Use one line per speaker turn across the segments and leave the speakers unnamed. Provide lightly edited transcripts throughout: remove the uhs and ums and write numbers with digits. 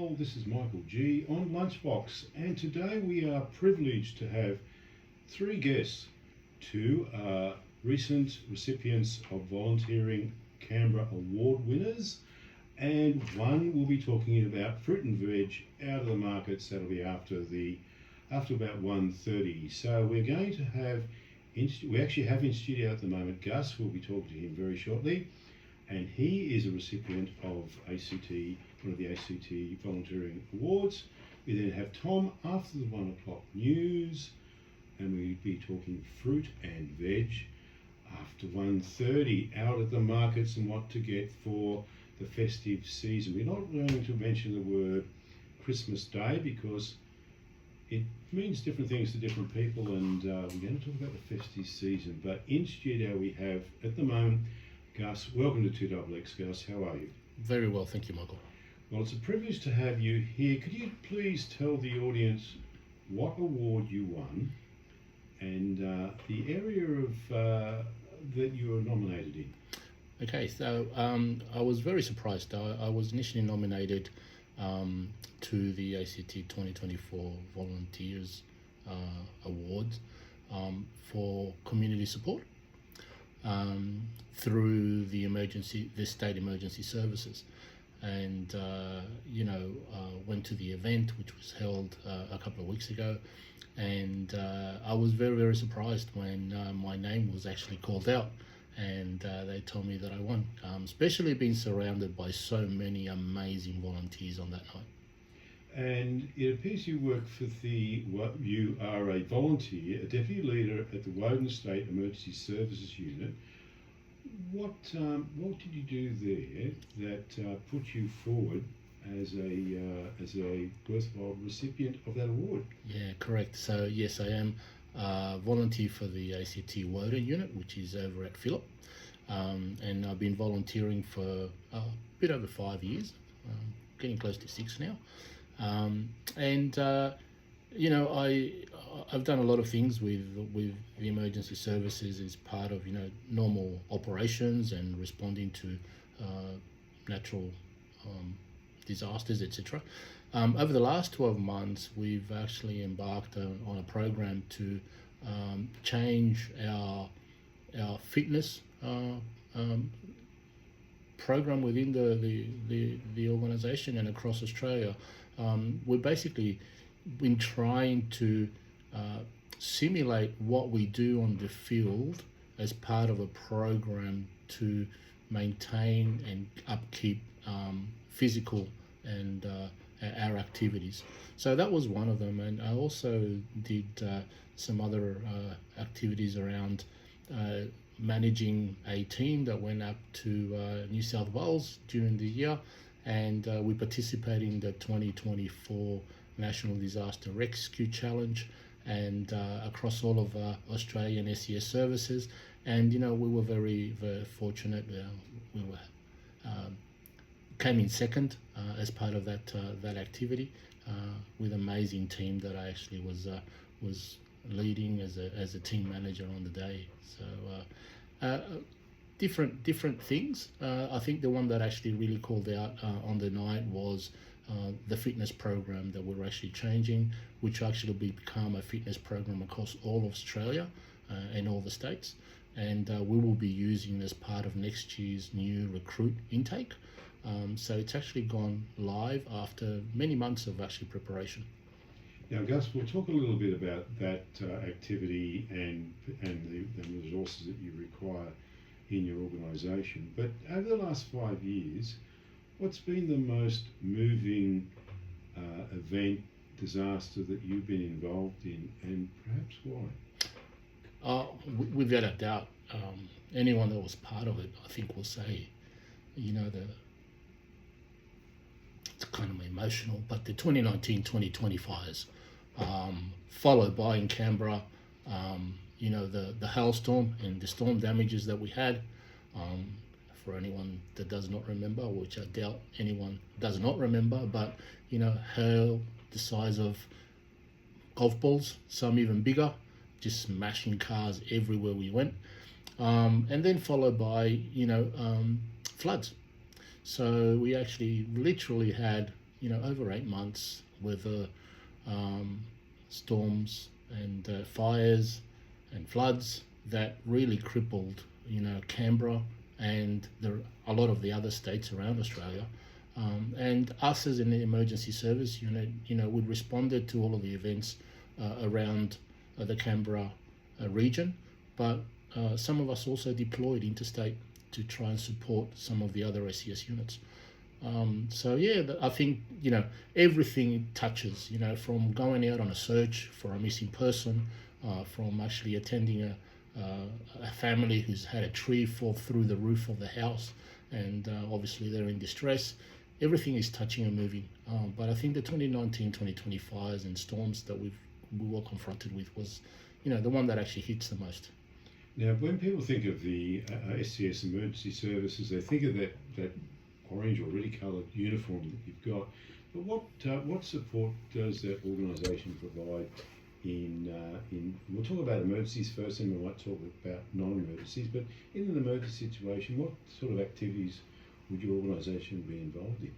well. This is Michael G on Lunchbox, and today we are privileged to have three guests. Two are recent recipients of Volunteering Canberra Award winners, and one will be talking about fruit and veg out of the markets. That'll be after about 1:30. So we're going to have, we actually have in studio at the moment Gus. We'll be talking to him very shortly. And he is a recipient of one of the ACT Volunteering Awards. We then have Tom after the 1 o'clock news, and we'll be talking fruit and veg after 1:30, out at the markets and what to get for the festive season. We're not going to mention the word Christmas Day because it means different things to different people, and we're going to talk about the festive season. But in studio we have, at the moment, Gus. Welcome to 2XX, Gus. How are you?
Very well, thank you, Michael.
Well, it's a privilege to have you here. Could you please tell the audience what award you won and the area of that you were nominated in?
Okay, so I was very surprised. I was initially nominated to the ACT 2024 Volunteers Awards for community support. Through the state emergency services, and went to the event which was held a couple of weeks ago, and I was very, very surprised when my name was actually called out, and they told me that I won, especially being surrounded by so many amazing volunteers on that night.
And it appears you work for you are a volunteer, a deputy leader at the Woden State Emergency Services Unit. What did you do there that put you forward as a worthwhile recipient of that award?
Yeah, correct. So yes, I am a volunteer for the ACT Woden unit, which is over at Phillip, and I've been volunteering for a bit over 5 years, getting close to 6 now. I've done a lot of things with the emergency services as part of normal operations and responding to natural disasters, etc. Over the last 12 months, we've actually embarked on a program to change our fitness program within the organisation and across Australia. We've basically been trying to simulate what we do on the field as part of a program to maintain and upkeep physical and our activities. So that was one of them, and I also did some other activities around managing a team that went up to New South Wales during the year, and we participated in the 2024 National Disaster Rescue Challenge, and across all of Australian SES services. And we were very, very fortunate. We came in second as part of that activity with an amazing team that I actually was leading as a team manager on the day. So different things. I think the one that actually really called out on the night was the fitness program that we're actually changing, which actually become a fitness program across all of Australia and all the states, and we will be using as part of next year's new recruit intake. So it's actually gone live after many months of actually preparation.
Now, Gus, we'll talk a little bit about that activity and the resources that you require in your organisation. But over the last 5 years, what's been the most moving event, disaster that you've been involved in, and perhaps why?
Without a doubt, anyone that was part of it, I think, will say, it's kind of emotional, but the 2019-2020 fires, followed by in Canberra, the hailstorm and the storm damages that we had. For anyone that does not remember, which I doubt anyone does not remember, but hail the size of golf balls, some even bigger, just smashing cars everywhere we went, and then followed by floods. So we actually literally had over 8 months with storms and fires and floods that really crippled, Canberra and a lot of the other states around Australia. And us as an emergency service unit, we responded to all of the events around the Canberra region, but some of us also deployed interstate to try and support some of the other SES units. I think everything it touches, from going out on a search for a missing person, from actually attending a family who's had a tree fall through the roof of the house, and obviously they're in distress. Everything is touching and moving. But I think the 2019-2020 fires and storms that we were confronted with was, the one that actually hits the most.
Now, when people think of the SCS emergency services, they think of that orange or really coloured uniform that you've got. But what support does that organisation provide we'll talk about emergencies first, and we might talk about non-emergencies, but in an emergency situation, what sort of activities would your organisation be involved in?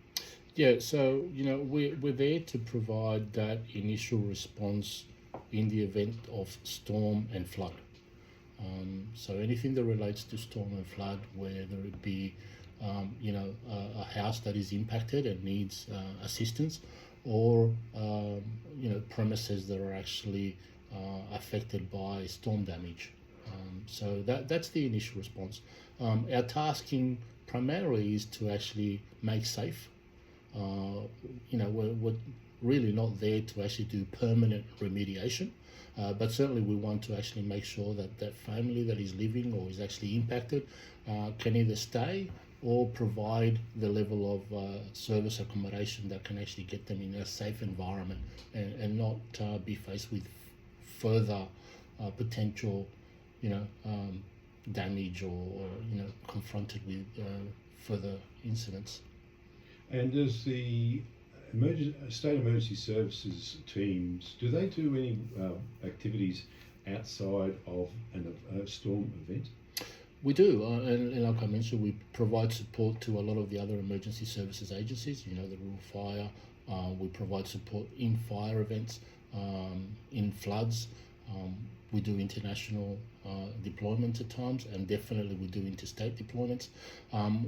Yeah, so we're there to provide that initial response in the event of storm and flood. So anything that relates to storm and flood, whether it be a house that is impacted and needs assistance, or premises that are actually affected by storm damage. So that's the initial response. Our tasking primarily is to actually make safe. We're really not there to actually do permanent remediation, but certainly we want to actually make sure that family that is living or is actually impacted can either stay or provide the level of service accommodation that can actually get them in a safe environment and not be faced with further potential, damage or confronted with further incidents.
And does the state emergency services teams, do they do any activities outside of a storm event?
We do, and like I mentioned, we provide support to a lot of the other emergency services agencies, the Rural Fire. We provide support in fire events, in floods. We do international deployments at times, and definitely we do interstate deployments.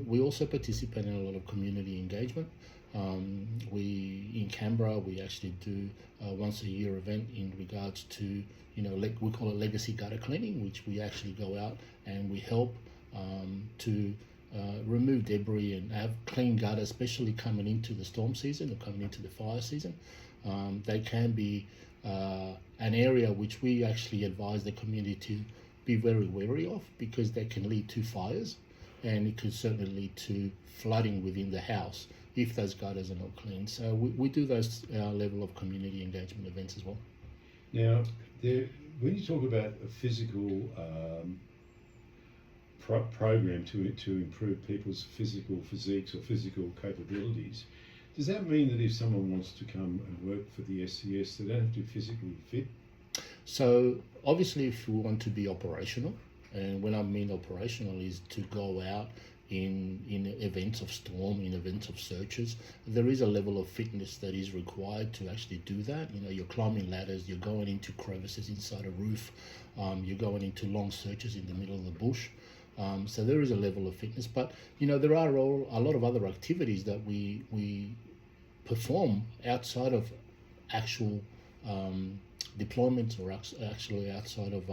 We also participate in a lot of community engagement. In Canberra, we actually do once a year event in regards to, we call it legacy gutter cleaning, which we actually go out and we help to remove debris and have clean gutters, especially coming into the storm season or coming into the fire season. They can be an area which we actually advise the community to be very wary of, because they can lead to fires, and it could certainly lead to flooding within the house if those gutters are not clean. So we do those level of community engagement events as well.
Now, when you talk about a physical program to improve people's physical physiques or physical capabilities, does that mean that if someone wants to come and work for the SCS, they don't have to be physically fit?
So obviously, if we want to be operational, and when I mean operational is to go out in events of storm, in events of searches, there is a level of fitness that is required to actually do that. You're climbing ladders, you're going into crevices inside a roof, you're going into long searches in the middle of the bush. So there is a level of fitness, but there are a lot of other activities that we perform outside of actual deployments, or actually outside of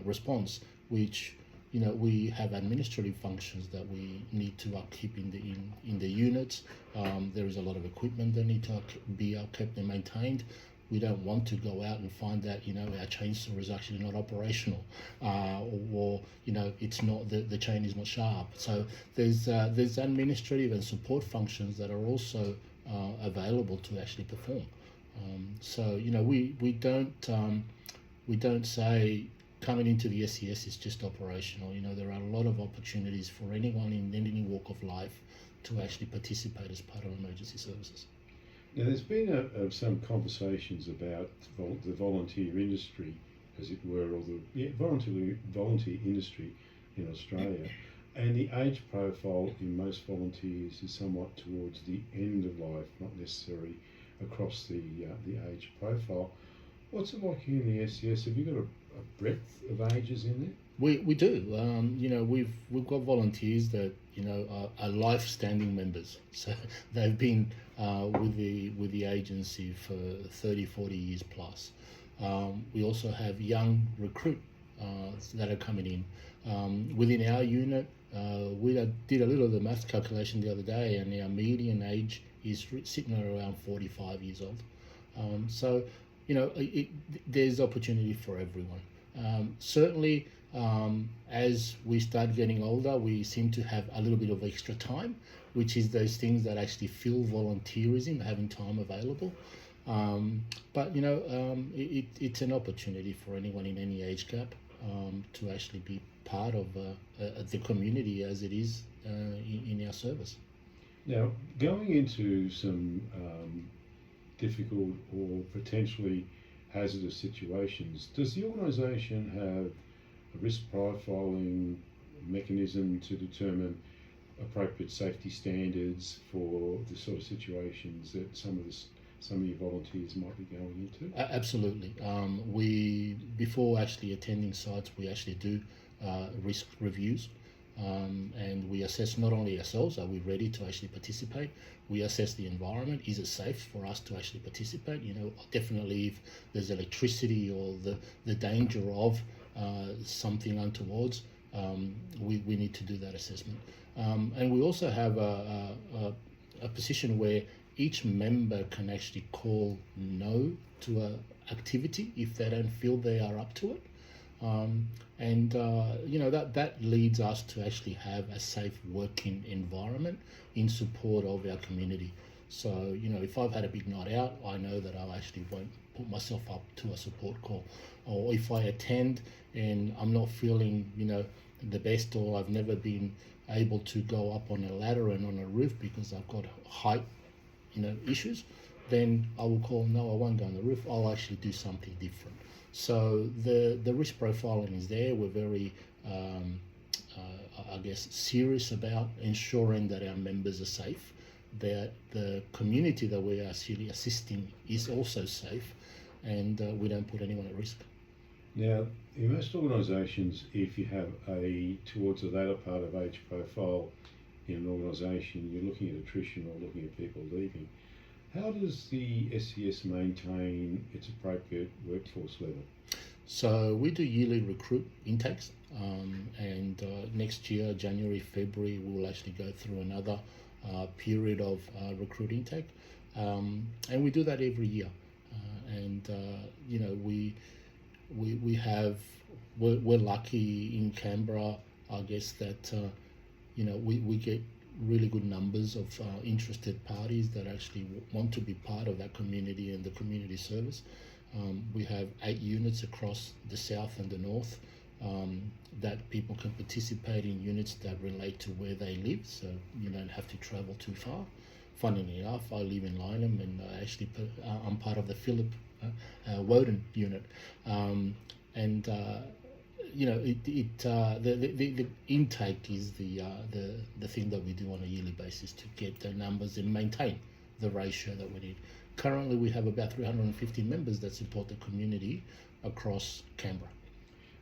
response, which we have administrative functions that we need to upkeep in the units. There is a lot of equipment that need to be upkept and maintained. We don't want to go out and find that our chainsaw is actually not operational, or it's not the chain is not sharp. So there's administrative and support functions that are also available to actually perform. We don't say coming into the SES is just operational. There are a lot of opportunities for anyone in any walk of life to actually participate as part of emergency services.
Now, there's been some conversations about the volunteer industry, as it were, or the volunteer industry in Australia. And the age profile in most volunteers is somewhat towards the end of life, not necessarily across the age profile. What's it like here in the SES? Have you got a breadth of ages in there?
We do. We've got volunteers that are life-standing members. So they've been with the agency for 30, 40 years plus. We also have young recruit that are coming in. Within our unit, we did a little of the math calculation the other day, and our median age is sitting at around 45 years old. So there's opportunity for everyone. Certainly, as we start getting older, we seem to have a little bit of extra time, which is those things that actually fill volunteerism, having time available. But it's an opportunity for anyone in any age gap to actually be part of the community as it is in our service.
Now, going into some difficult or potentially hazardous situations, does the organisation have a risk profiling mechanism to determine appropriate safety standards for the sort of situations that some of your volunteers might be going into?
Absolutely. We, before actually attending sites, we actually do risk reviews, and we assess not only ourselves, are we ready to actually participate? We assess the environment. Is it safe for us to actually participate? Definitely if there's electricity or the danger of something untowards, we need to do that assessment. And we also have a position where each member can actually call no to an activity if they don't feel they are up to it. That leads us to actually have a safe working environment in support of our community. So, if I've had a big night out, I know that I actually won't put myself up to a support call. Or if I attend and I'm not feeling, the best, or I've never been able to go up on a ladder and on a roof because I've got height, issues, then I will call, no, I won't go on the roof. I'll actually do something different. So the risk profiling is there. We're very, serious about ensuring that our members are safe, that the community that we are actually assisting is also safe, and we don't put anyone at risk.
Now, in most organisations, if you have towards the latter part of age profile in an organisation, you're looking at attrition or looking at people leaving. How does the SES maintain its appropriate workforce level?
So we do yearly recruit intakes, and next year, January, February, we will actually go through another period of recruit intake, and we do that every year. We're lucky in Canberra, I guess, that we get really good numbers of interested parties that actually want to be part of that community and the community service. We have 8 units across the south and the north that people can participate in, units that relate to where they live, so you don't have to travel too far. Funnily enough, I live in Lynham, and I'm part of the Phillip Woden unit, the intake is the thing that we do on a yearly basis to get the numbers and maintain the ratio that we need. Currently, we have about 350 members that support the community across Canberra.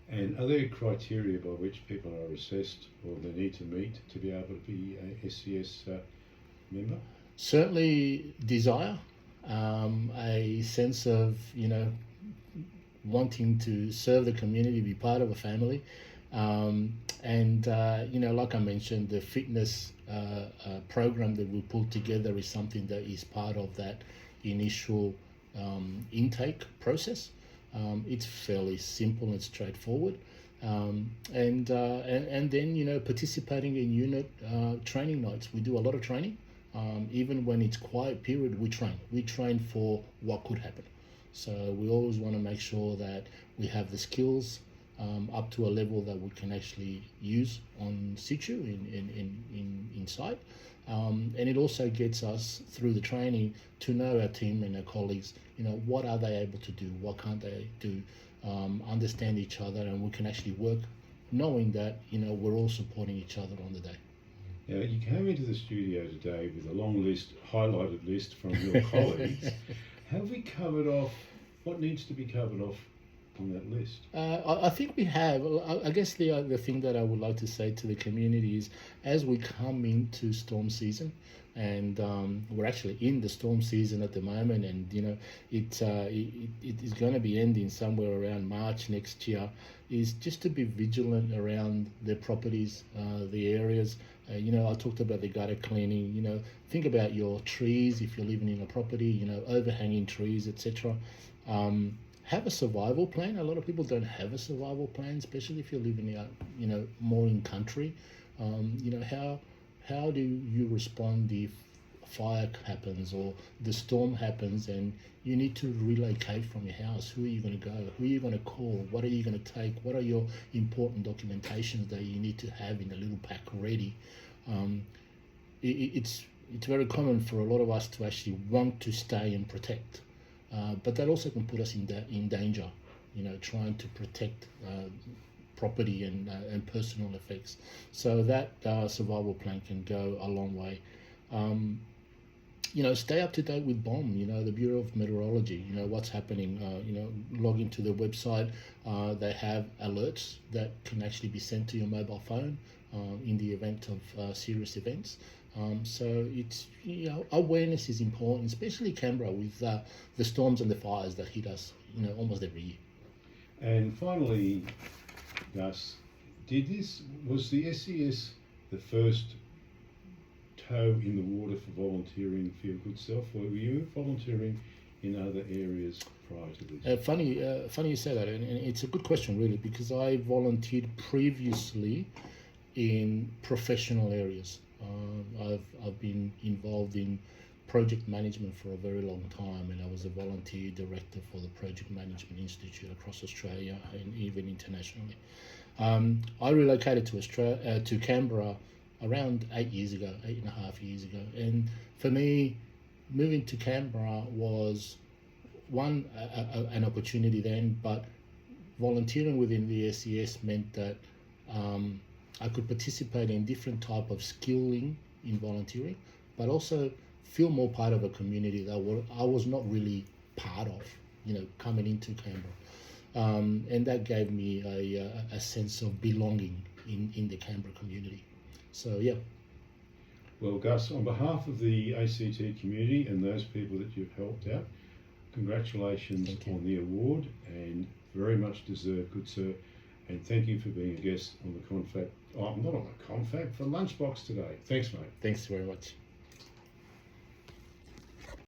And are there criteria by which people are assessed or they need to meet to be able to be a SES member?
Certainly desire, a sense of, wanting to serve the community, be part of a family. Like I mentioned, the fitness program that we pulled together is something that is part of that initial intake process. It's fairly simple and straightforward. And then, participating in unit training nights. We do a lot of training. Even when it's quiet period, we train. We train for what could happen. So we always want to make sure that we have the skills up to a level that we can actually use on situ in site. And it also gets us through the training to know our team and our colleagues, what are they able to do, what can't they do, understand each other, and we can actually work knowing that, we're all supporting each other on the day.
Now, you came into the studio today with a long list, highlighted list from your colleagues. Have we covered off what needs to be covered off on that list?
I think we have. I guess the thing that I would like to say to the community is, as we come into storm season, and we're actually in the storm season at the moment, and it is going to be ending somewhere around March next year, is just to be vigilant around the properties, the areas. I talked about the gutter cleaning. Think about your trees if you're living in a property. Overhanging trees, etc. Have a survival plan. A lot of people don't have a survival plan, especially if you're living out, more in country. How do you respond if fire happens or the storm happens and you need to relocate from your house? Who are you going to go? Who are you going to call? What are you going to take? What are your important documentations that you need to have in a little pack ready? It's very common for a lot of us to actually want to stay and protect. But that also can put us in danger, trying to protect property and personal effects. So that survival plan can go a long way. Stay up to date with BOM, the Bureau of Meteorology, what's happening. Log into the website. They have alerts that can actually be sent to your mobile phone in the event of serious events. So it's awareness is important, especially Canberra with the storms and the fires that hit us almost every year.
And finally, Gus, was the SES the first toe in the water for volunteering for your good self, or were you volunteering in other areas prior to this?
Funny you say that, and it's a good question really, because I volunteered previously in professional areas. I've been involved in project management for a very long time, and I was a volunteer director for the Project Management Institute across Australia and even internationally. I relocated to Canberra around 8.5 years ago, and for me, moving to Canberra was an opportunity then, but volunteering within the SES meant that I could participate in different type of skilling in volunteering, but also feel more part of a community that I was not really part of, coming into Canberra. And that gave me a sense of belonging in the Canberra community. So, yeah.
Well, Gus, on behalf of the ACT community and those people that you've helped out, congratulations on the award, and very much deserved, good sir. And thank you for being a guest on the Confab, not on the Confab, for Lunchbox today. Thanks, mate.
Thanks very much.